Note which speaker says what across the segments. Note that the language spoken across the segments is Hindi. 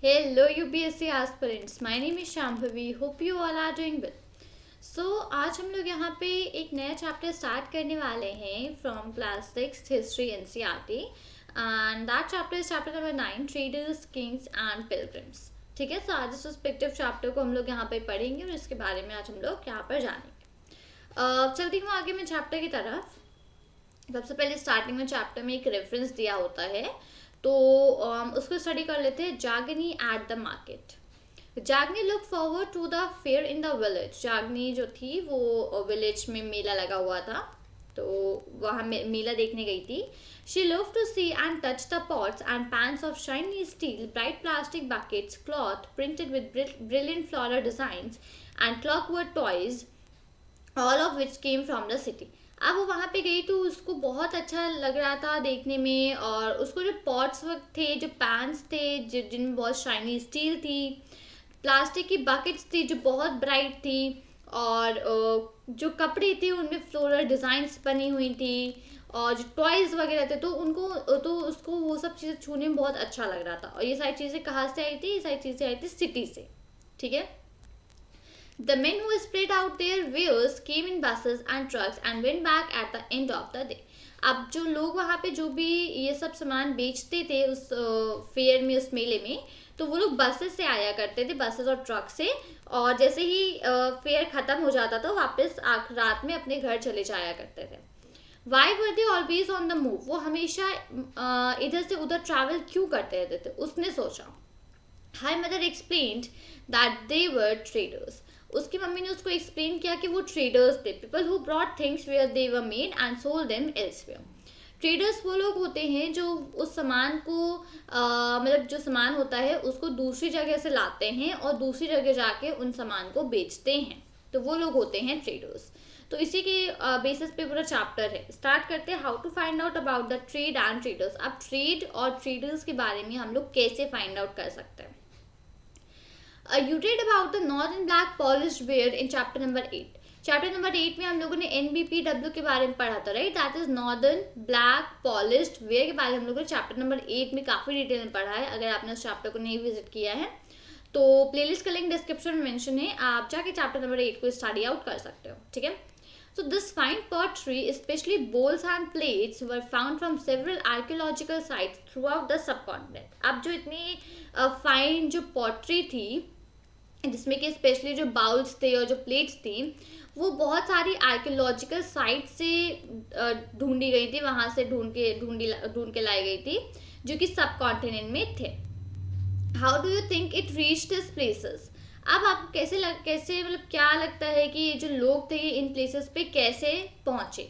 Speaker 1: Hello UPSC aspirants, my name is Shambhavi. Hope you all are doing well. So आज हम लोग यहाँ पे एक नया चैप्टर स्टार्ट करने वाले हैं from class 6 history NCERT and that chapter is chapter number 9 traders Kings and pilgrims. ठीक है, सो आज इस रिस्पेक्टिव चैप्टर को हम लोग यहाँ पे पढ़ेंगे और इसके बारे में आज हम लोग यहाँ पर जानेंगे. चलती हूँ आगे मैं चैप्टर की तरफ. सबसे पहले स्टार्टिंग में चैप्टर में एक रेफरेंस दिया होता है, तो उसको स्टडी कर लेते हैं. Jagni at the market. Jagni look forward to the fair in the village. Jagni जो थी वो विलेज में मेला लगा हुआ था, तो वहाँ मेला देखने गई थी. She love to see and touch the pots and pans of shiny steel, bright plastic buckets, cloth printed with brilliant floral designs and clockwork toys, all of which came from the city. अब वो वहाँ पे गई तो उसको बहुत अच्छा लग रहा था देखने में, और उसको जो पॉट्स थे, जो पैन्स थे जिनमें बहुत शाइनी स्टील थी, प्लास्टिक की बकेट्स थी जो बहुत ब्राइट थी, और जो कपड़े थे उनमें फ्लोरल डिज़ाइंस बनी हुई थी, और जो टॉयज़ वगैरह थे तो उसको वो सब चीज़ें छूने में बहुत अच्छा लग रहा था. और ये सारी चीज़ें कहाँ से आई थी? ये सारी चीज़ें आई थी सिटी से. ठीक है. The men who spread out their wares came in buses and trucks and went back at the end of the day. अब जो लोग वहाँ पे जो भी ये सब सामान बेचते थे उस फेयर में, उस मेले में, तो वो लोग बसेस से आया करते थे, बसेस और ट्रक से, और जैसे ही फेयर ख़त्म हो जाता था वापस रात में अपने घर चले जाया करते थे. Why were they always on the move? वो हमेशा इधर से उधर ट्रैवल क्यों करते रहते थे? उसने सोचा. Her mother explained that they were traders. उसकी मम्मी ने उसको एक्सप्लेन किया कि वो ट्रेडर्स थे. People who brought things where they were made and sold them elsewhere. Traders वो लोग होते हैं जो उस सामान को मतलब जो सामान होता है उसको दूसरी जगह से लाते हैं और दूसरी जगह जाके उन सामान को बेचते हैं, तो वो लोग होते हैं ट्रेडर्स. तो इसी के बेसिस पे पूरा चैप्टर है. स्टार्ट करते हैं how to find out about the trade and traders. अब ट्रेड और ट्रेडर्स के बारे में हम लोग कैसे फाइंड आउट कर सकते हैं. You read about the northern black polished ware in chapter number 8. Chapter number 8 में हम लोगों ने NBPW के बारे में पढ़ा था, right? That is northern black polished where के बारे में हम लोगों ने चैप्टर नंबर 8 में काफ़ी डिटेल में पढ़ा है. अगर आपने उस चैप्टर को नहीं विजिट किया है तो प्लेलिस्ट का लिंक डिस्क्रिप्शन में मेंशन है, आप जाके चैप्टर नंबर 8 को स्टडी आउट कर सकते हो. ठीक है. So this fine pottery, especially bowls and plates, were found from several archaeological sites throughout the subcontinent. अब जो इतनी फाइन जो पॉटरी थी, जिसमें कि स्पेशली जो बाउल्स थे और जो प्लेट्स थी, वो बहुत सारी आर्कियोलॉजिकल साइट से ढूंढी गई थी, वहाँ से ढूंढ के लाई गई थी, जो कि सब कॉन्टिनेंट में थे. How do you think it reach this places? अब आपको कैसे मतलब क्या लगता है कि ये जो लोग थे इन प्लेसेस पे कैसे पहुँचे?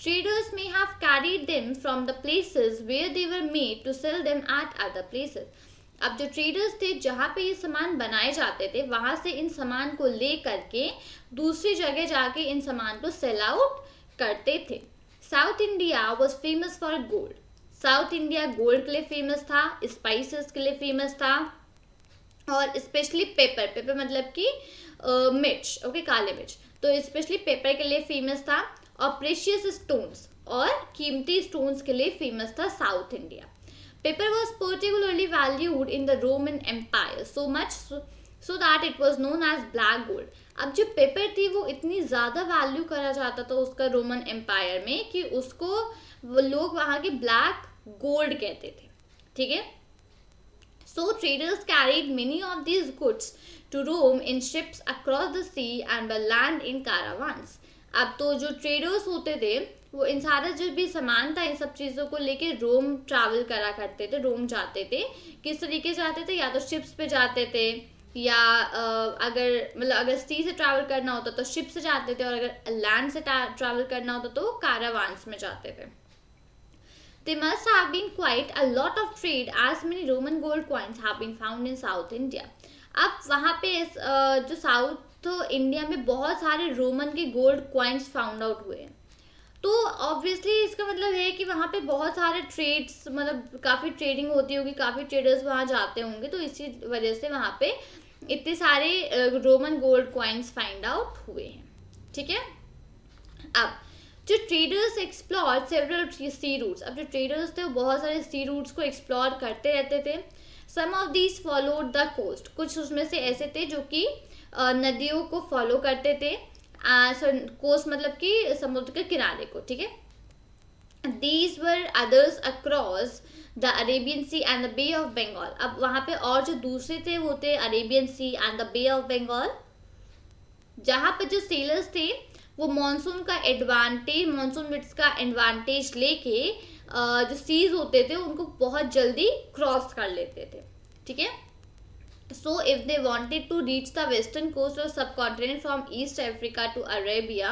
Speaker 1: Traders may have carried them from the places where they were made to sell them at other places. अब जो ट्रेडर्स थे जहाँ पे ये सामान बनाए जाते थे वहाँ से इन सामान को ले करके दूसरी जगह जाके इन सामान को सेल आउट करते थे. South India was famous for gold. South India gold के लिए फेमस था, स्पाइसेस के लिए फेमस था, और स्पेशली पेपर मतलब कि मिर्च, ओके, काले मिर्च, तो स्पेशली पेपर के लिए फेमस था, और प्रेशियस स्टोन्स और कीमती स्टोन्स के लिए फेमस था south India. Paper was particularly valued in the Roman Empire, so much so that it was known as black gold. अब जो पेपर थी वो इतनी ज़्यादा वैल्यू करा जाता था उसका रोमन एम्पायर में कि उसको लोग वहाँ के ब्लैक गोल्ड कहते थे. ठीक है. So traders carried many of these goods to Rome in ships across the sea and by land in caravans. अब तो जो ट्रेडर्स होते थे वो इन सारा जो भी सामान था इन सब चीज़ों को लेके रोम ट्रैवल करा करते थे, रोम जाते थे. किस तरीके से जाते थे? या तो शिप्स पे जाते थे, या अगर सी से ट्रैवल करना होता तो शिप से जाते थे, और अगर लैंड से ट्रैवल करना होता तो कारावान्स में जाते थे. There must have been quite a lot of trade as many Roman gold coins have been found in South India. अब वहाँ पे जो साउथ इंडिया में बहुत सारे रोमन के गोल्ड कॉइन्स फाउंड आउट हुए हैं, तो ऑब्वियसली इसका मतलब है कि वहाँ पे बहुत सारे ट्रेड्स, मतलब काफ़ी ट्रेडिंग होती होगी, काफ़ी ट्रेडर्स वहाँ जाते होंगे, तो इसी वजह से वहाँ पे इतने सारे Roman gold coins find out हुए हैं. ठीक है. अब जो traders explore several sea routes. अब जो ट्रेडर्स थे वो बहुत सारे सी रूट्स को एक्सप्लोर करते रहते थे. Some of these followed the coast, कुछ उसमें से ऐसे थे जो कि नदियों को फॉलो करते थे, कोस्ट मतलब कि समुद्र के किनारे को, ठीक है। These were others across the Arabian Sea and the Bay of Bengal. अब वहाँ पे और जो दूसरे थे वो थे Arabian sea and the bay of Bengal, जहाँ पर जो सेलर्स थे वो मानसून का एडवांटेज, मानसून विंड्स का एडवांटेज लेके जो सीज होते थे उनको बहुत जल्दी क्रॉस कर लेते थे, ठीक है। So if they wanted to reach the western coast of subcontinent from East Africa to Arabia,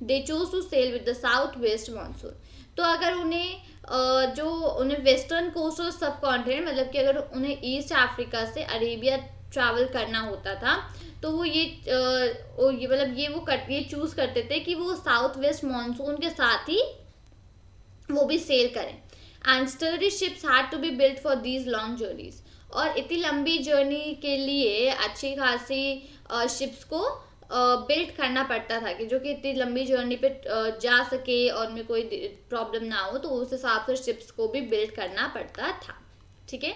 Speaker 1: they chose to sail with the southwest monsoon. तो अगर उन्हें जो उन्हें वेस्टर्न कोस्ट और सब कॉन्टिनेंट मतलब कि अगर उन्हें ईस्ट अफ्रीका से अरेबिया ट्रैवल करना होता था तो वो ये मतलब ये चूज करते थे कि वो साउथ वेस्ट मानसून के साथ ही वो भी सेल करें। And sturdy ships had to be built for these long journeys, और इतनी लंबी जर्नी के लिए अच्छी खासी शिप्स को बिल्ड करना पड़ता था कि जो कि इतनी लंबी जर्नी पे जा सके और उनमें कोई प्रॉब्लम ना हो, तो उस हिसाब से शिप्स को भी बिल्ड करना पड़ता था, ठीक है।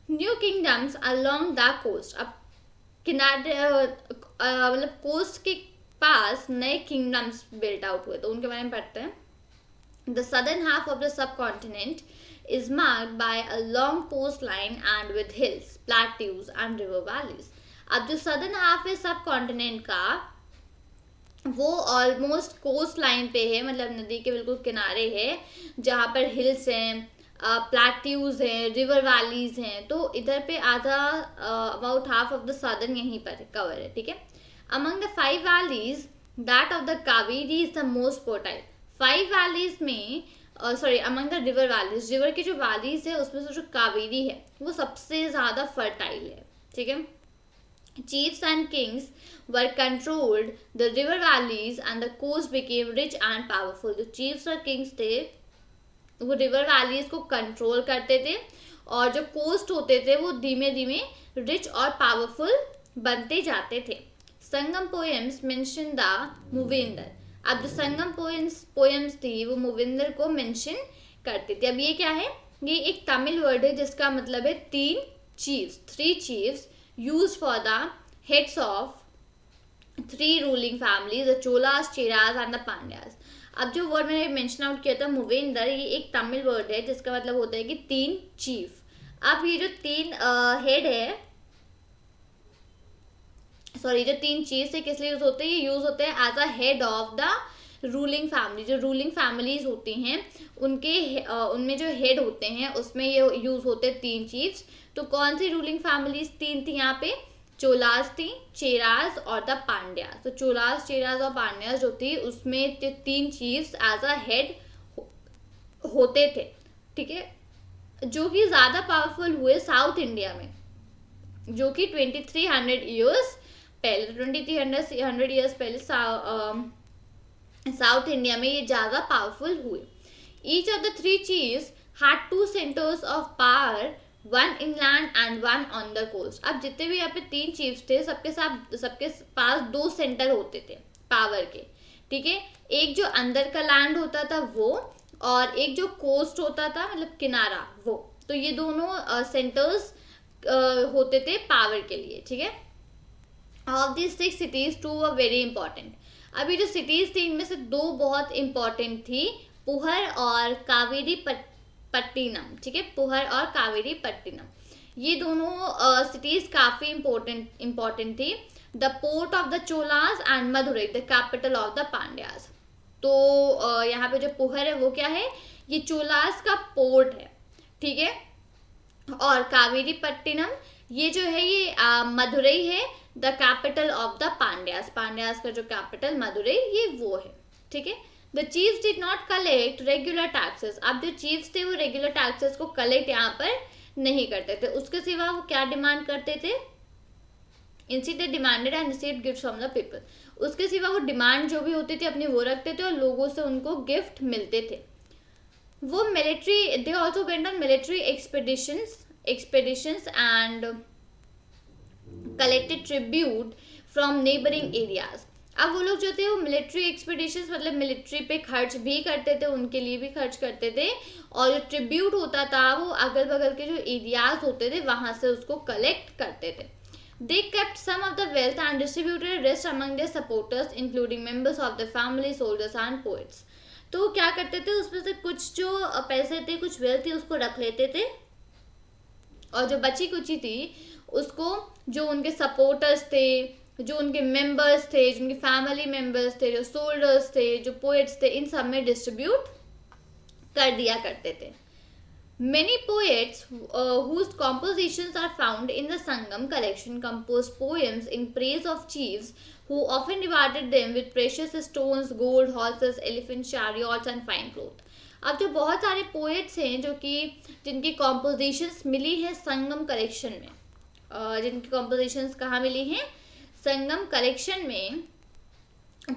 Speaker 1: New kingdoms along the coast, अब किनारे मतलब कोस्ट के पास नए किंगडम्स बिल्ड आउट हुए, तो उनके बारे में पढ़ते हैं। The southern half of the सब continent is marked by a long coastline and with hills, plateaus and river valleys. अब जो सदर्न हाफ है सब कॉन्टिनेंट का वो ऑलमोस्ट कोस्ट लाइन पे है, मतलब नदी के बिल्कुल किनारे है, जहाँ पर हिल्स हैं, प्लेट्यूज हैं, रिवर वैलीज हैं, तो इधर पे आधा about half of the southern यहीं पर कवर है, ठीक है। Among the 5 valleys that of the Kaveri is the most fertile. 5 valleys में among the river valleys, river की जो वैलीज है उसमें से जो कावेरी है वो सबसे ज़्यादा फर्टाइल है, ठीक है। Chiefs and kings were controlled the river valleys and the coast became rich and powerful. जो chiefs और kings थे वो river valleys को control करते थे और जो coast होते थे वो धीमे धीमे rich और powerful बनते जाते थे। संगम poems mention the मूविंदर, अब जो संगम पोएम्स थी वो मूविंदर को मेंशन करती थी। अब ये क्या है, ये एक तमिल वर्ड है जिसका मतलब है 3 chiefs used for the heads of 3 ruling families, the Cholas, Cheras and the Pandyas. अब जो वर्ड मैंने मेंशन आउट किया था मूविंदर, ये एक तमिल वर्ड है जिसका मतलब होता है कि 3 चीफ। अब ये जो 3 हेड है, सॉरी जो 3 चीफ्स है किस लिए यूज होते हैं, ये यूज होते हैं as a head of the ruling family. जो रूलिंग फैमिलीज होती हैं उनके उनमें जो हेड होते हैं उसमें ये यूज होते हैं 3 चीफ्स। तो कौन सी रूलिंग फैमिलीज 3 थी यहाँ पे, चोलास थी, चेराज और द पांड्यास। तो चोलास, चेराज और पांड्यास जो थी उसमें 3 चीफ्स एज अ हेड होते थे, ठीक है, जो कि ज़्यादा पावरफुल हुए साउथ इंडिया में, जो कि 2300 ईयर्स पहले, 2300 ईयर्स पहले साउथ इंडिया में ये ज़्यादा पावरफुल हुए। Each of the 3 chiefs had 2 centres of power, 1 inland and 1 on the coast. अब जितने भी यहाँ पे 3 चीफ्स थे सबके पास 2 सेंटर होते थे पावर के, ठीक है। एक जो अंदर का लैंड होता था वो, और एक जो कोस्ट होता था मतलब किनारा वो, तो ये दोनों सेंटर्स होते थे पावर के लिए, ठीक है। Of this 6 cities 2 were very important. अभी जो सिटीज थी इनमें से 2 बहुत इंपॉर्टेंट थी, पुहर और कावेरी पट्टिनम, ठीक है, पुहर और कावेरी पट्टिनम। ये दोनों सिटीज काफी इंपॉर्टेंट थी। The port of the Cholas and Madurai the capital of the Pandyas. तो यहाँ पे जो पुहर है वो क्या है, ये चोलास का पोर्ट है, ठीक है, और कावेरी पट्टिनम ये जो है ये मदुरई है, the capital of the Pandyas. Pandyas का जो कैपिटल मदुरई ये वो है, ठीक है। The chiefs did not collect regular taxes. अब जो चीफ्स थे वो रेगुलर टैक्सेस को कलेक्ट यहाँ पर नहीं करते थे, उसके सिवा वो क्या डिमांड करते थे, instead demanded and received gifts from the people. उसके सिवा वो डिमांड जो भी होती थी अपनी वो रखते थे और लोगों से उनको गिफ्ट मिलते थे। वो military, they also went on military expeditions and collected tribute from neighboring areas. अब वो लोग जो थे वो मिलिट्री एक्सपीडिशंस मतलब मिलिट्री पे खर्च भी करते थे, उनके लिए भी खर्च करते थे, और जो ट्रिब्यूट होता था वो अगल बगल के जो एरियाज होते थे वहां से उसको कलेक्ट करते थे। They kept some of the wealth and distributed rest among their supporters, including members of the family, soldiers and poets. तो क्या करते थे, उसमें से कुछ जो पैसे थे, कुछ वेल्थ थी, उसको रख लेते थे, और जो बची कुची थी उसको जो उनके सपोर्टर्स थे, जो उनके मेंबर्स थे, जो उनके फैमिली मेंबर्स थे, जो सोल्जर्स थे, जो पोएट्स थे, इन सब में डिस्ट्रीब्यूट कर दिया करते थे। Many poets whose compositions are found in the Sangam collection composed poems in praise of chiefs who often rewarded them with precious stones, gold, horses, elephants, chariots and fine cloth. अब जो बहुत सारे पोएट्स हैं जो कि जिनकी कॉम्पोजिशंस मिली है संगम कलेक्शन में, जिनकी कॉम्पोजिशंस कहाँ मिली हैं, संगम कलेक्शन में,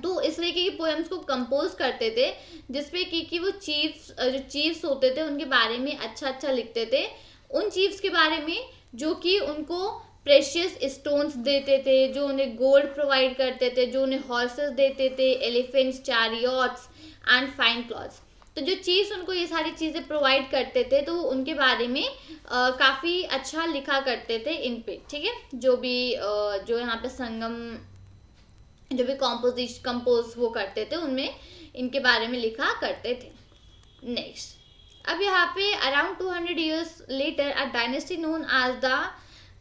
Speaker 1: तो इस तरीके की पोएम्स को कंपोज करते थे जिसपे कि वो चीफ्स होते थे उनके बारे में अच्छा लिखते थे, उन चीफ्स के बारे में जो कि उनको प्रेशियस स्टोन्स देते थे, जो उन्हें गोल्ड प्रोवाइड करते थे, जो उन्हें हॉर्सेस देते थे, elephants, chariots and fine clothes. तो जो चीफ्स उनको ये सारी चीज़ें प्रोवाइड करते थे तो उनके बारे में काफ़ी अच्छा लिखा करते थे इन पे, ठीक है। जो भी जो यहाँ पे संगम जो भी कंपोज वो करते थे उनमें इनके बारे में लिखा करते थे। नेक्स्ट, अब यहाँ पे around 200 years later a dynasty known as the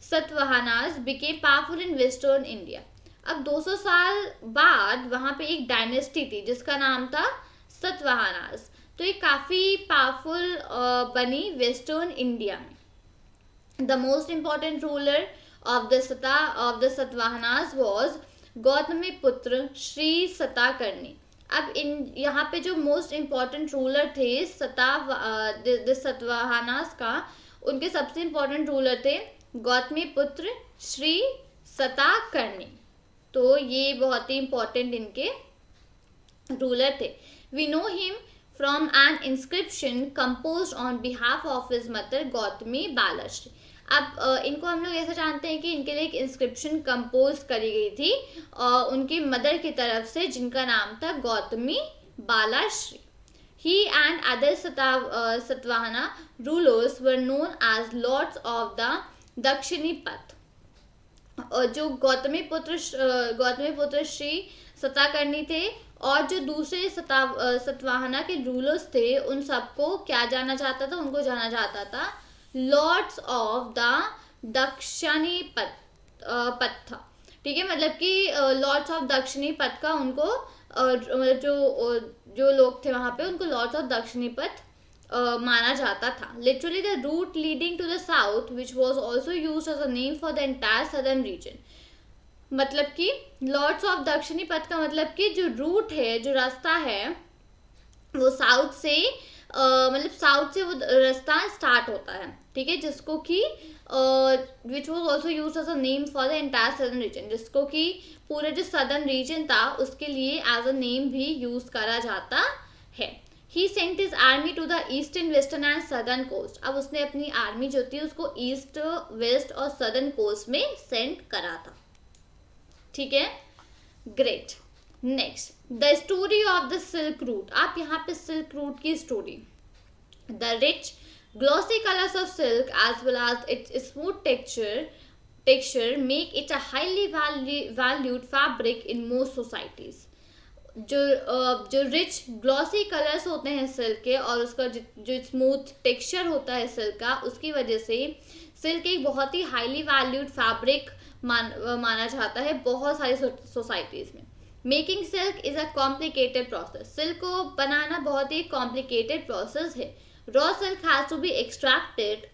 Speaker 1: Satavahanas became powerful in western India। अब 200 साल बाद वहाँ पे एक डायनेस्टी थी जिसका नाम था सतवाहनास, तो ये काफ़ी पावरफुल बनी वेस्टर्न इंडिया में। The most important ruler of the Satavahanas was Gautamiputra Shri Satakarni. अब इन यहाँ पे जो मोस्ट इम्पॉर्टेंट रूलर थे सतवाहनास का, उनके सबसे इम्पॉर्टेंट रूलर थे गौतमीपुत्र श्री सताकर्णी, तो ये बहुत ही इम्पॉर्टेंट इनके रूलर थे। We know him from an inscription composed on behalf of his mother Gautami Balashri. अब इनको हम लोग ऐसा जानते हैं कि इनके लिए एक इंस्क्रिप्शन कंपोज करी गई थी उनकी मदर की तरफ से, जिनका नाम था Gautami Balashri. He and other Satavahana rulers were known as lords of the दक्षिणी पथ। जो गौतमीपुत्र श्री सताकर्णी थे और जो दूसरे सतवाहना के रूलर्स थे, उन सबको क्या जाना जाता था, उनको जाना जाता था लॉर्ड्स ऑफ द दक्षिणी पथ था, ठीक है। मतलब कि लॉर्ड्स ऑफ दक्षिणी पथ का उनको जो लोग थे वहाँ पे उनको लॉर्ड्स ऑफ दक्षिणी पथ माना जाता था। Literally the route leading to the south which was also use as a name for the entire southern region. मतलब कि लॉर्ड्स ऑफ दक्षिणी पथ का मतलब कि जो रूट है, जो रास्ता है वो साउथ से मतलब साउथ से वो रास्ता स्टार्ट होता है, ठीक है, जिसको कि which was also use as a name for the entire southern region, जिसको कि पूरे जो सदर्न रीजन था उसके लिए एज अ नेम भी यूज करा जाता है। He sent his army to the eastern, western and southern coast। अब उसने अपनी आर्मी जो थी उसको ईस्ट, वेस्ट और सदर्न कोस्ट में सेंड करा था, ठीक है। Great. Next, the story of the silk route. आप यहाँ पे सिल्क रूट की story, the rich glossy colours of silk as well as its smooth texture make it a highly valued fabric in most societies. जो रिच ग्लॉसी कलर्स होते हैं सिल्क के और उसका जो स्मूथ टेक्सचर होता है सिल्क का, उसकी वजह से सिल्क एक बहुत ही हाईली वैल्यूड फैब्रिक माना जाता है बहुत सारी सोसाइटीज़ में। Making silk is a complicated process. Silk को बनाना बहुत ही कॉम्प्लिकेटेड प्रोसेस है। Raw silk has to be extracted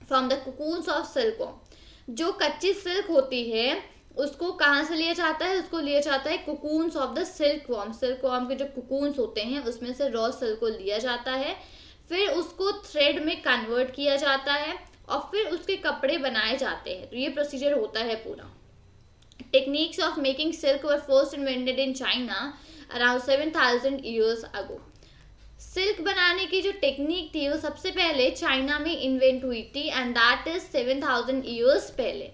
Speaker 1: from the cocoons of silkworm. जो कच्ची सिल्क होती है उसको कहाँ से लिया जाता है, उसको लिया जाता है cocoons of the silkworm. Silkworm के जो कोकून्स होते हैं उसमें से रॉ सिल्क को लिया जाता है, फिर उसको थ्रेड में कन्वर्ट किया जाता है और फिर उसके कपड़े बनाए जाते हैं। तो ये प्रोसीजर होता है पूरा। Techniques of making silk were first invented in China around 7000 years ago. Silk बनाने की जो टेक्निक थी वो सबसे पहले चाइना में इन्वेंट हुई थी एंड दैट इज 7000 years पहले।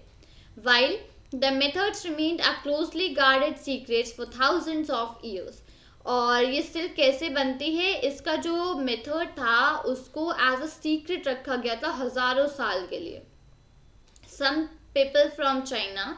Speaker 1: While the methods remained a closely guarded secrets for thousands of years. और ये सिल्क कैसे बनती है, इसका जो मेथड था उसको एज अ सीक्रेट रखा गया था हजारों साल के लिए। Some people from China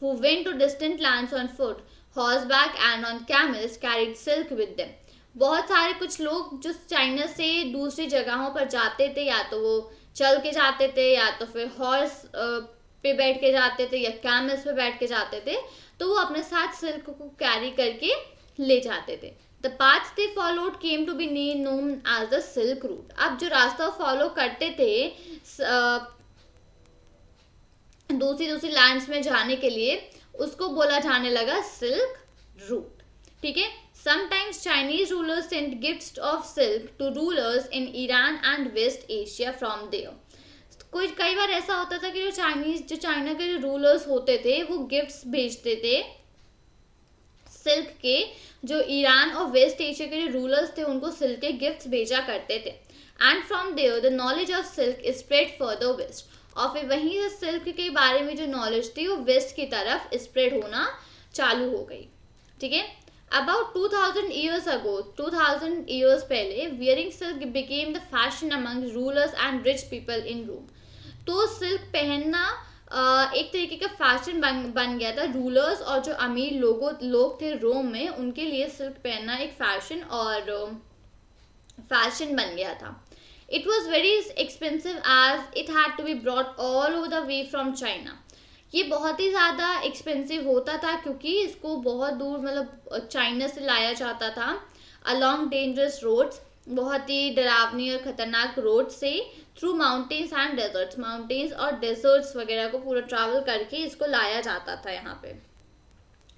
Speaker 1: who went to distant lands on foot, horseback and on camels carried silk with them। बहुत सारे कुछ लोग जो चाइना से दूसरी जगहों पर जाते थे, या तो वो चल के जाते थे या तो फिर हॉर्स पे बैठ के जाते थे या कैमल्स पे बैठ के जाते थे, तो वो अपने साथ सिल्क को कैरी करके ले जाते थे। The path they followed came to be known as the silk route. अब जो रास्ता फॉलो करते थे दूसरी लैंड्स में जाने के लिए, उसको बोला जाने लगा सिल्क रूट। ठीक है। Sometimes Chinese rulers sent gifts of silk to rulers in Iran and West Asia from there. कई बार ऐसा होता था कि जो चाइना के जो रूलर्स होते थे वो गिफ्ट्स भेजते थे सिल्क के। जो ईरान और वेस्ट एशिया के जो रूलर्स थे उनको सिल्क के गिफ्ट्स भेजा करते थे। And from there the knowledge of silk is spread further west. और फिर वहीं से सिल्क के बारे में जो नॉलेज थी वो वेस्ट की तरफ स्प्रेड होना चालू हो गई। ठीक है। अबाउट 2000 ईयर्स अगो, 2000 ईयर्स पहले, wearing silk became the fashion among rulers and rich people in Rome. तो सिल्क पहनना एक तरीके का फैशन बन गया था। रूलर्स और जो अमीर लोग थे रोम में, उनके लिए सिल्क पहनना एक फैशन बन गया था। It was very expensive as it had to be brought all over the way from China। ये बहुत ही ज़्यादा एक्सपेंसिव होता था क्योंकि इसको बहुत दूर मतलब चाइना से लाया जाता था। अलॉन्ग डेंजरस रोड्स, बहुत ही डरावनी और ख़तरनाक रोड से, through mountains and deserts, mountains और डेजर्ट्स वगैरह को पूरा ट्रैवल करके इसको लाया जाता था यहाँ पे।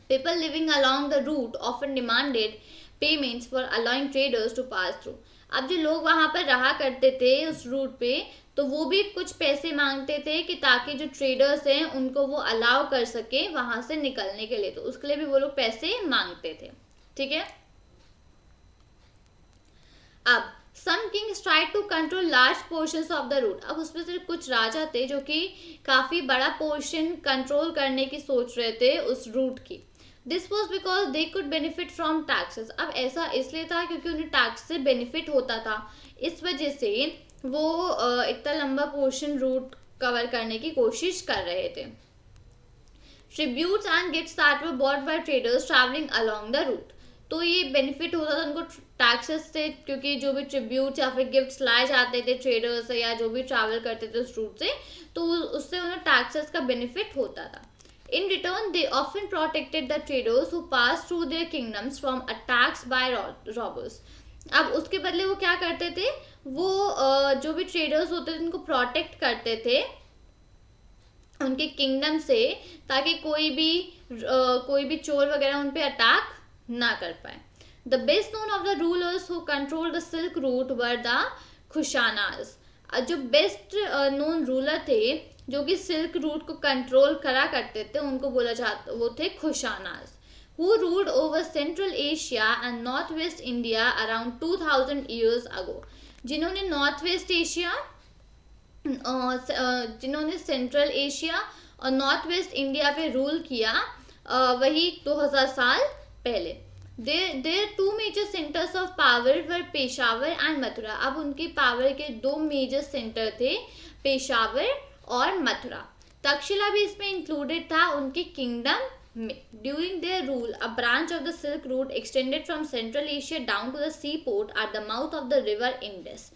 Speaker 1: People living along the route often demanded payments for allowing traders to pass through. अब जो लोग वहाँ पर रहा करते थे उस रूट पे, तो वो भी कुछ पैसे मांगते थे कि ताकि जो ट्रेडर्स हैं उनको वो अलाउ कर सके वहाँ से निकलने के लिए, तो उसके लिए भी वो लोग पैसे मांगते थे। ठीक है। अब some kings try to control large portions of the route. अब उसमें से कुछ राजा थे जो कि काफ़ी बड़ा पोर्शन कंट्रोल करने की सोच रहे थे उस रूट की। This was because they could benefit from taxes. अब ऐसा इसलिए था क्योंकि उन्हें टैक्स से बेनिफिट होता था, इस वजह से वो इतना लंबा पोर्शन रूट कवर करने की कोशिश कर रहे थे। Tributes and gifts that were bought by traders travelling along the route. तो ये बेनिफिट होता था उनको टैक्सेस से, क्योंकि जो भी ट्रिब्यूट्स या फिर गिफ्ट्स लाए जाते थे ट्रेडर्स से या जो भी ट्रैवल करते थे उस रूट से, तो उससे उन्हें टैक्सेस का बेनिफिट होता था। In return, they often protected the traders who passed through their kingdoms from attacks by robbers। अब उसके बदले वो क्या करते थे, वो जो भी ट्रेडर्स होते थे उनको प्रोटेक्ट करते थे उनके किंगडम से, ताकि कोई भी चोर वगैरह उन पे अटैक ना कर पाए। The best known of the rulers who controlled the silk route were the Kushanas. जो बेस्ट नोन रूलर थे जो कि सिल्क रूट को कंट्रोल करा करते थे, उनको बोला जाता, वो थे Kushanas. Who ruled over Central Asia and north west India around 2000 years ago. जिन्होंने नॉर्थ वेस्ट एशिया, जिन्होंने सेंट्रल एशिया और नॉर्थ वेस्ट इंडिया पे रूल किया, वही 2000 साल पहले। Their two major centres of power were Peshawar and Mathura. अब उनकी पावर के दो मेजर सेंटर थे, पेशावर और मथुरा। तक्षशिला भी इसमें इंक्लूडेड था उनके किंगडम में। During their rule a branch of the silk route extended from Central Asia down to the sea port at the mouth of the river Indus.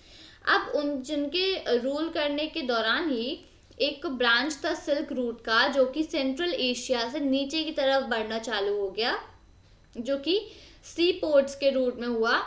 Speaker 1: अब जिनके रूल करने के दौरान ही एक ब्रांच था सिल्क रूट का जो कि सेंट्रल एशिया से नीचे की तरफ बढ़ना चालू हो गया, जो कि सी पोर्ट्स के रूट में हुआ,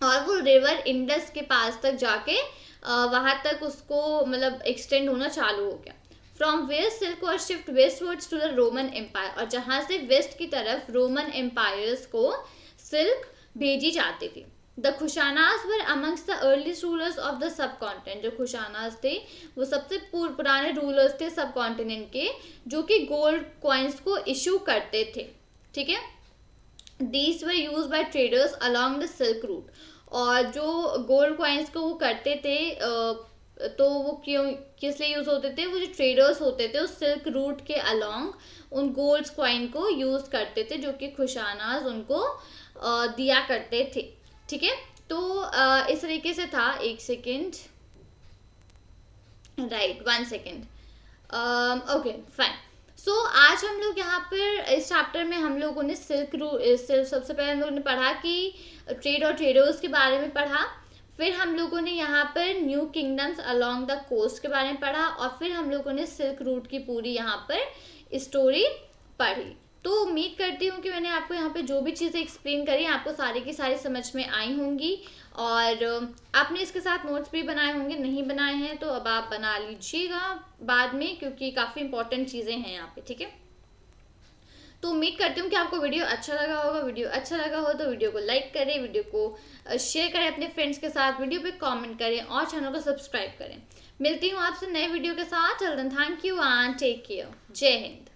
Speaker 1: और वो रिवर इंडस के पास तक जाके वहाँ तक उसको मतलब एक्सटेंड होना चालू हो गया। From where silk was shift westwards to the Roman Empire. और जहाँ से वेस्ट की तरफ रोमन एम्पायर्स को सिल्क भेजी जाती थी। The Kushanas were amongst the earliest rulers of the subcontinent. जो खुशानाज थे वो सबसे पुराने रूलर्स थे सब कॉन्टिनेंट के, जो कि गोल्ड कॉइन्स को इशू करते थे। ठीक है। These were used by traders along the Silk Route। और जो गोल्ड कॉइन्स को वो करते थे तो वो क्यों किस लिए यूज़ होते थे, वो जो ट्रेडर्स होते थे उस सिल्क रूट के अलोंग उन गोल्ड कॉइन को यूज़ करते थे, जो कि खुशानाज उनको दिया करते थे। ठीक है, तो इस तरीके से था। एक second, right, 1 second. Okay fine. So आज हम लोग यहाँ पर इस चैप्टर में हम लोगों ने सबसे पहले हम लोगों ने पढ़ा कि ट्रेड और ट्रेडर्स के बारे में पढ़ा। फिर हम लोगों ने यहाँ पर new kingdoms along the coast के बारे में पढ़ा, और फिर हम लोगों ने सिल्क रूट की पूरी यहाँ पर स्टोरी पढ़ी। तो उम्मीद करती हूँ कि मैंने आपको यहाँ पे जो भी चीज़ें एक्सप्लेन करी आपको सारी की सारी समझ में आई होंगी, और आपने इसके साथ नोट्स भी बनाए होंगे। नहीं बनाए हैं तो अब आप बना लीजिएगा बाद में, क्योंकि काफ़ी इंपॉर्टेंट चीज़ें हैं यहाँ पे। ठीक है, तो उम्मीद करती हूँ कि आपको वीडियो अच्छा लगा होगा। वीडियो अच्छा लगा हो तो वीडियो को लाइक करें, वीडियो को शेयर करें अपने फ्रेंड्स के साथ, वीडियो पे कमेंट करें और चैनल को सब्सक्राइब करें। मिलती हूँ आपसे नए वीडियो के साथ। Till then thank you and take care. जय हिंद।